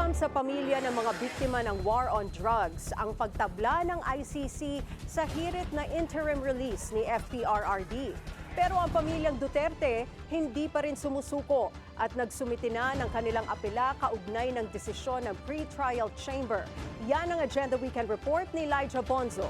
Paalam sa pamilya ng mga biktima ng war on drugs ang pagtabla ng ICC sa hirit na interim release ni FPRRD. Pero ang pamilyang Duterte hindi pa rin sumusuko at nagsumiti na ng kanilang apela kaugnay ng desisyon ng pre-trial chamber. Yan ang Agenda Weekend Report ni Elijah Bonzo.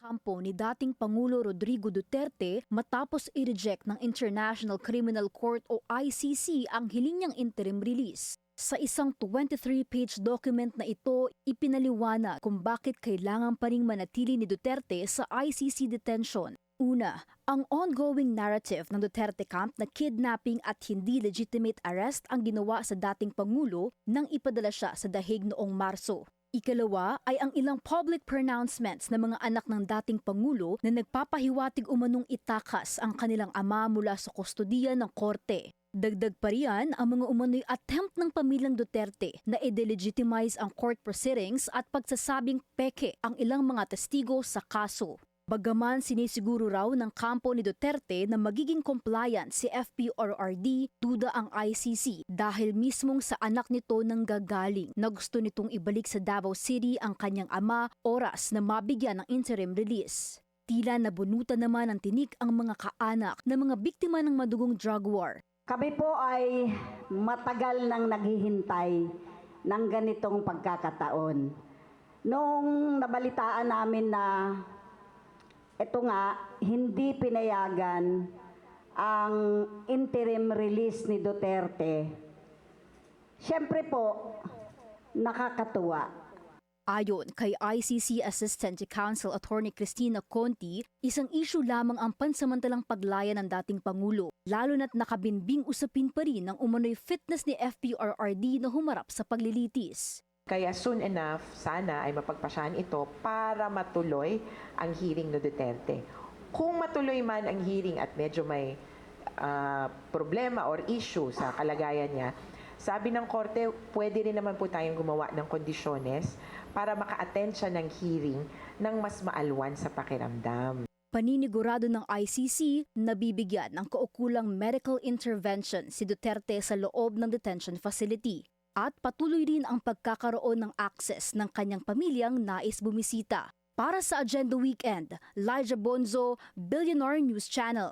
Kampo ni dating Pangulo Rodrigo Duterte matapos i-reject ng International Criminal Court o ICC ang hiling niyang interim release. Sa isang 23-page document na ito, ipinaliwanag kung bakit kailangan pa ring manatili ni Duterte sa ICC detention. Una, ang ongoing narrative ng Duterte camp na kidnapping at hindi legitimate arrest ang ginawa sa dating Pangulo nang ipadala siya sa dahig noong Marso. Ikalawa ay ang ilang public pronouncements ng mga anak ng dating Pangulo na nagpapahiwatig umanong itakas ang kanilang ama mula sa kustodiya ng korte. Dagdag pa riyan ang mga umano'y attempt ng pamilyang Duterte na i-delegitimize ang court proceedings at pagsasabing peke ang ilang mga testigo sa kaso. Bagaman sinisiguro raw ng kampo ni Duterte na magiging compliant si FPRRD, duda ang ICC dahil mismong sa anak nito nang gagaling na gusto nitong ibalik sa Davao City ang kanyang ama oras na mabigyan ng interim release. Tila nabunutan naman ng tinik ang mga kaanak ng mga biktima ng madugong drug war. Kami po ay matagal nang naghihintay ng ganitong pagkakataon. Noong nabalitaan namin na ito nga, hindi pinayagan ang interim release ni Duterte. Siyempre po, nakakatuwa. Ayon kay ICC Assistant Counsel Attorney Cristina Conti, isang issue lamang ang pansamantalang paglaya ng dating Pangulo, lalo na't nakabinbing usapin pa rin ng umano'y fitness ni FPRRD na humarap sa paglilitis. Kaya soon enough, sana ay mapagpasyahan ito para matuloy ang hearing ni Duterte. Kung matuloy man ang hearing at medyo may problema or issue sa kalagayan niya, sabi ng korte, pwede rin naman po tayong gumawa ng kondisyones para maka-attend siya ng hearing ng mas maalwan sa pakiramdam. Paninigurado ng ICC na bibigyan ng kaukulang medical intervention si Duterte sa loob ng detention facility. At patuloy rin ang pagkakaroon ng access ng kanyang pamilyang nais bumisita. Para sa Agenda Weekend, Elijah Bonzo, Billionaire News Channel.